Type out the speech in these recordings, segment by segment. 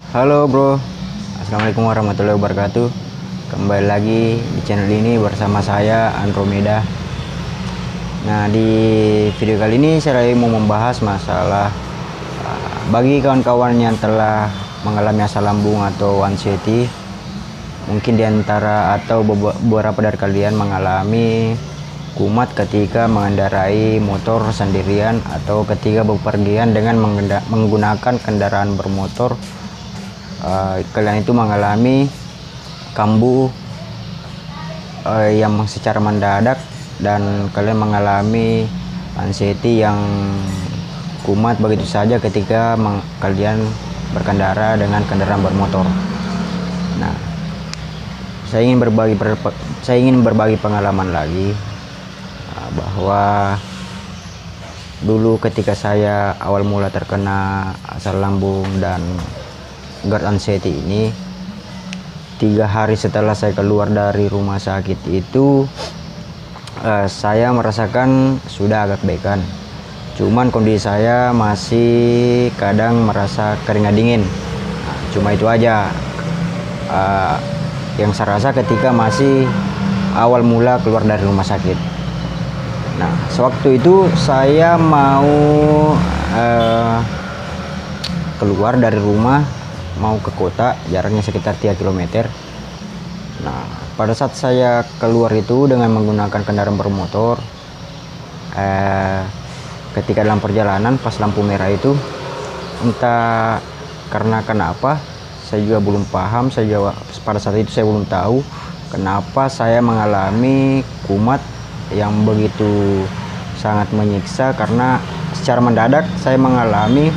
Halo bro, Assalamualaikum warahmatullahi wabarakatuh. Kembali lagi di channel ini bersama saya Andromeda. Nah, di video kali ini saya lagi mau membahas masalah bagi kawan-kawan yang telah mengalami asam lambung atau anxiety. Mungkin diantara atau beberapa dari kalian mengalami kumat ketika mengendarai motor sendirian atau ketika bepergian dengan menggunakan kendaraan bermotor. Kalian itu mengalami kambuh yang secara mendadak, dan kalian mengalami anxiety yang kumat begitu saja ketika kalian berkendara dengan kendaraan bermotor. Nah, saya ingin berbagi pengalaman lagi, bahwa dulu ketika saya awal mula terkena asam lambung dan GERD anxiety ini, 3 hari setelah saya keluar dari rumah sakit itu, saya merasakan sudah agak baikan. Cuman kondisi saya masih kadang merasa keringat dingin. Cuma itu aja yang saya rasa ketika masih awal mula keluar dari rumah sakit. Nah, sewaktu itu saya mau keluar dari rumah, mau ke kota, jaraknya sekitar 3 km. Nah, pada saat saya keluar itu dengan menggunakan kendaraan bermotor, ketika dalam perjalanan pas lampu merah itu, entah karena kenapa, saya juga belum paham. Pada saat itu saya belum tahu kenapa saya mengalami kumat yang begitu sangat menyiksa, karena secara mendadak saya mengalami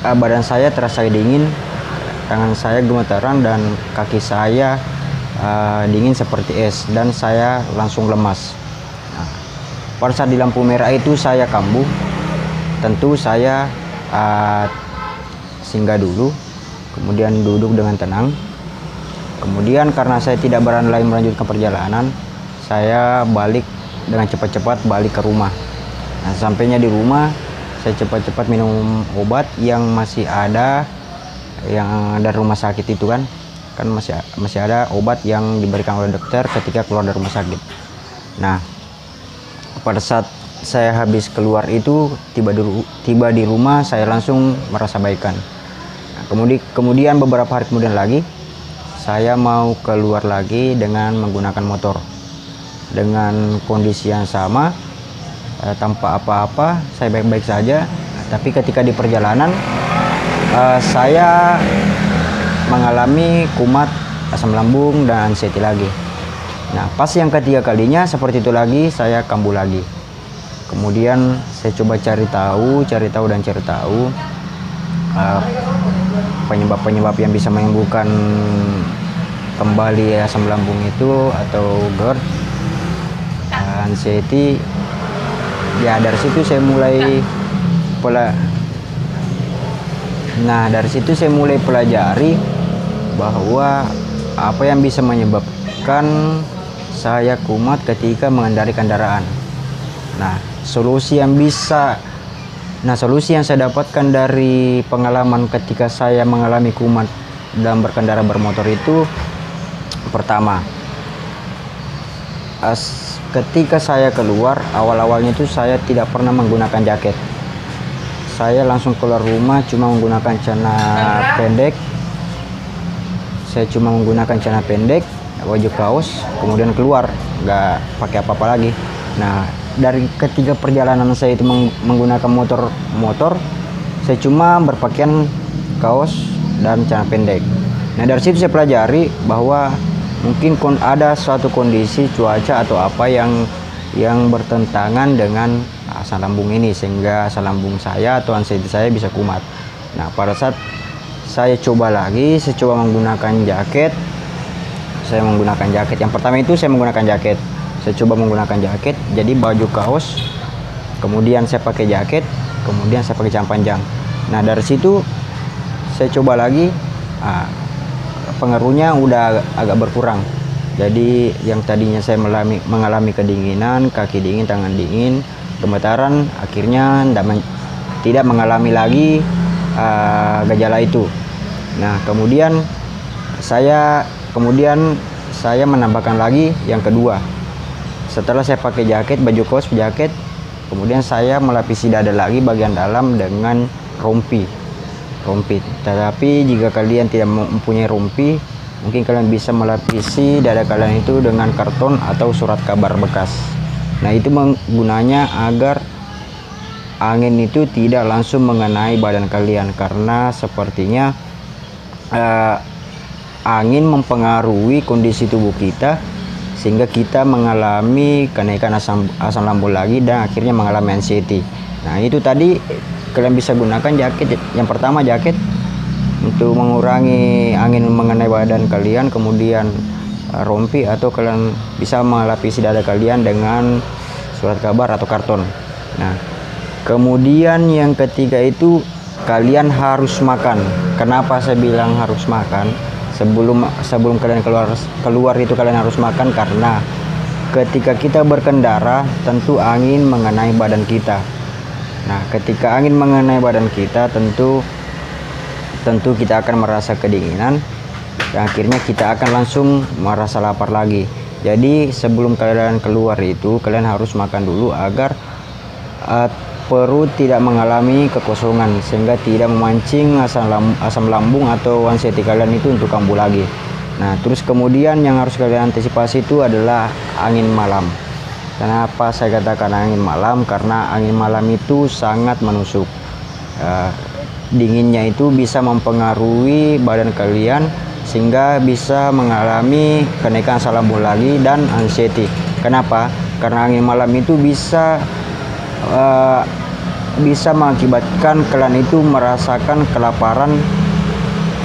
badan saya terasa dingin, tangan saya gemetaran, dan kaki saya dingin seperti es, dan saya langsung lemas. Nah, pada saat di lampu merah itu saya kambuh. Tentu saya singgah dulu, kemudian duduk dengan tenang. Kemudian karena saya tidak berani lagi melanjutkan perjalanan, saya balik dengan cepat-cepat balik ke rumah. Nah, sampainya di rumah, saya cepat-cepat minum obat yang masih ada, yang dari rumah sakit itu kan masih ada obat yang diberikan oleh dokter ketika keluar dari rumah sakit. Nah, pada saat saya habis keluar itu, tiba di rumah, saya langsung merasa baikan. Nah, kemudian beberapa hari kemudian lagi, saya mau keluar lagi dengan menggunakan motor dengan kondisi yang sama, tanpa apa-apa, saya baik-baik saja. Tapi ketika di perjalanan, saya mengalami kumat, asam lambung, dan anxiety lagi. Nah, pas yang ketiga kalinya seperti itu lagi, saya kambuh lagi. Kemudian saya coba cari tahu penyebab yang bisa menyembuhkan kembali asam lambung itu atau GERD, anxiety. Ya, dari situ saya mulai pelajari bahwa apa yang bisa menyebabkan saya kumat ketika mengendarai kendaraan. Nah, solusi yang saya dapatkan dari pengalaman ketika saya mengalami kumat dalam berkendara bermotor itu, pertama, ketika saya keluar, awal-awalnya itu saya tidak pernah menggunakan jaket. Saya langsung keluar rumah cuma menggunakan celana pendek. Baju kaos, kemudian keluar, nggak pakai apa-apa lagi. Nah, dari ketiga perjalanan saya itu menggunakan motor, saya cuma berpakaian kaos dan celana pendek. Nah, dari situ saya pelajari bahwa mungkin ada suatu kondisi cuaca atau apa yang bertentangan dengan asam lambung ini, sehingga asam lambung saya atau anxiety saya bisa kumat. Nah, pada saat saya coba menggunakan jaket. Yang pertama itu saya menggunakan jaket. Saya coba menggunakan jaket, jadi baju kaos, kemudian saya pakai jaket, kemudian saya pakai celana panjang. Nah, dari situ saya coba lagi, pengaruhnya udah agak berkurang. Jadi yang tadinya saya mengalami kedinginan, kaki dingin, tangan dingin, gemetaran, akhirnya tidak mengalami lagi gejala itu. Nah, kemudian saya menambahkan lagi yang kedua. Setelah saya pakai jaket, baju kaos, jaket, kemudian saya melapisi dada lagi bagian dalam dengan rompi. Tetapi jika kalian tidak mempunyai rompi, mungkin kalian bisa melapisi dada kalian itu dengan karton atau surat kabar bekas. Nah, itu gunanya agar angin itu tidak langsung mengenai badan kalian, karena sepertinya angin mempengaruhi kondisi tubuh kita sehingga kita mengalami kenaikan asam lambung lagi dan akhirnya mengalami anxiety. Nah, itu tadi kalian bisa gunakan jaket. Yang pertama, jaket untuk mengurangi angin mengenai badan kalian, kemudian rompi atau kalian bisa melapisi dada kalian dengan surat kabar atau karton. Nah, kemudian yang ketiga itu kalian harus makan. Kenapa saya bilang harus makan? Sebelum kalian keluar itu kalian harus makan, karena ketika kita berkendara tentu angin mengenai badan kita. Nah, ketika angin mengenai badan kita tentu kita akan merasa kedinginan dan akhirnya kita akan langsung merasa lapar lagi. Jadi sebelum kalian keluar itu kalian harus makan dulu agar perut tidak mengalami kekosongan sehingga tidak memancing asam lambung atau anxiety kalian itu untuk kambuh lagi. Nah, terus kemudian yang harus kalian antisipasi itu adalah angin malam. Kenapa saya katakan angin malam? Karena angin malam itu sangat menusuk. Dinginnya itu bisa mempengaruhi badan kalian sehingga bisa mengalami kenaikan asam lambung lagi dan anxiety. Kenapa? Karena angin malam itu bisa mengakibatkan kalian itu merasakan kelaparan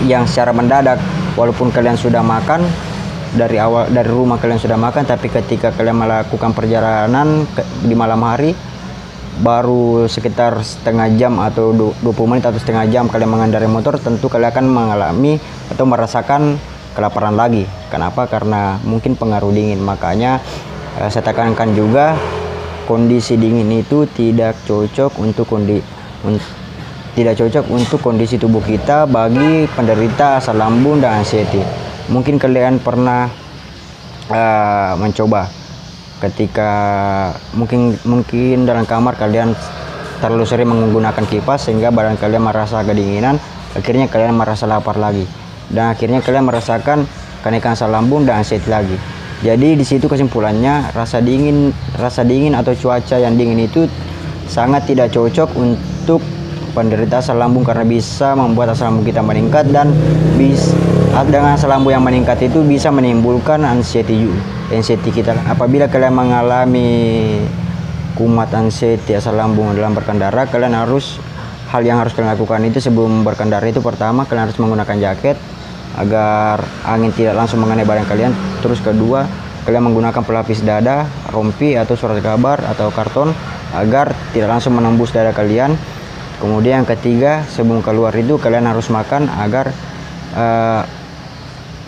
yang secara mendadak. Walaupun kalian sudah makan dari rumah, kalian sudah makan, tapi ketika kalian melakukan perjalanan di malam hari, baru sekitar setengah jam atau 20 menit atau setengah jam kalian mengendarai motor, tentu kalian akan mengalami atau merasakan kelaparan lagi. Kenapa? Karena mungkin pengaruh dingin. Makanya saya tekankan juga, kondisi dingin itu tidak cocok untuk kondisi tubuh kita bagi penderita asam lambung dan anxiety. Mungkin kalian pernah mencoba ketika mungkin dalam kamar kalian terlalu sering menggunakan kipas sehingga badan kalian merasa kedinginan, akhirnya kalian merasa lapar lagi dan akhirnya kalian merasakan kenaikan asam lambung dan anxiety lagi. Jadi di situ kesimpulannya, rasa dingin atau cuaca yang dingin itu sangat tidak cocok untuk penderita asam lambung karena bisa membuat asam lambung kita meningkat, dan dengan asam lambung yang meningkat itu bisa menimbulkan anxiety kita. Apabila kalian mengalami kumat anxiety asam lambung dalam berkendara, hal yang harus kalian lakukan itu sebelum berkendara itu, pertama kalian harus menggunakan jaket agar angin tidak langsung mengenai badan kalian. Terus kedua, kalian menggunakan pelapis dada, rompi atau surat kabar atau karton agar tidak langsung menembus dada kalian. Kemudian yang ketiga, sebelum keluar itu kalian harus makan agar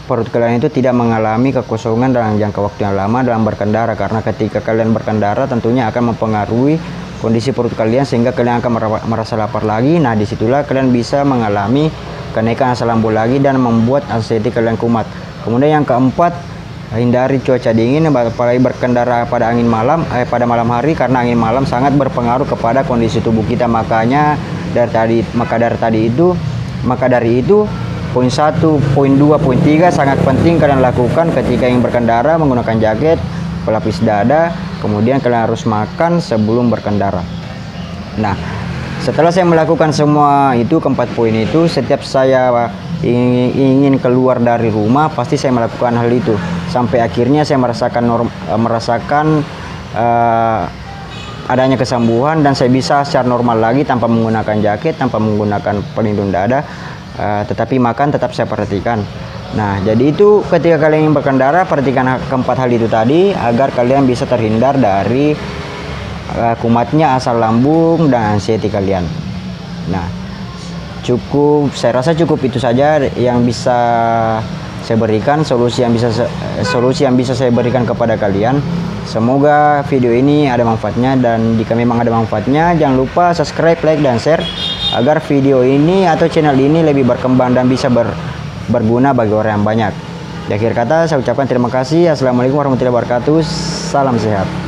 perut kalian itu tidak mengalami kekosongan dalam jangka waktu yang lama dalam berkendara, karena ketika kalian berkendara tentunya akan mempengaruhi kondisi perut kalian sehingga kalian akan merasa lapar lagi. Nah, disitulah kalian bisa mengalami kenaikan asam lambung lagi dan membuat anxiety kalian kumat. Kemudian yang keempat, hindari cuaca dingin, apalagi berkendara pada pada malam hari, karena angin malam sangat berpengaruh kepada kondisi tubuh kita. Maka dari itu poin 1, poin 2, poin 3 sangat penting kalian lakukan ketika ingin berkendara, menggunakan jaket, pelapis dada, kemudian kalian harus makan sebelum berkendara. Nah, setelah saya melakukan semua itu, keempat poin itu, setiap saya ingin keluar dari rumah pasti saya melakukan hal itu sampai akhirnya saya merasakan adanya kesembuhan dan saya bisa secara normal lagi tanpa menggunakan jaket, tanpa menggunakan pelindung dada. Tetapi makan tetap saya perhatikan. Nah, jadi itu ketika kalian ingin berkendara, perhatikan keempat hal itu tadi agar kalian bisa terhindar dari kumatnya asam lambung dan anxiety kalian. Nah, saya rasa cukup itu saja yang bisa saya berikan, solusi yang bisa saya berikan kepada kalian. Semoga video ini ada manfaatnya, dan jika memang ada manfaatnya jangan lupa subscribe, like, dan share agar video ini atau channel ini lebih berkembang dan bisa berguna bagi orang yang banyak. Di akhir kata saya ucapkan terima kasih. Assalamualaikum warahmatullahi wabarakatuh. Salam sehat.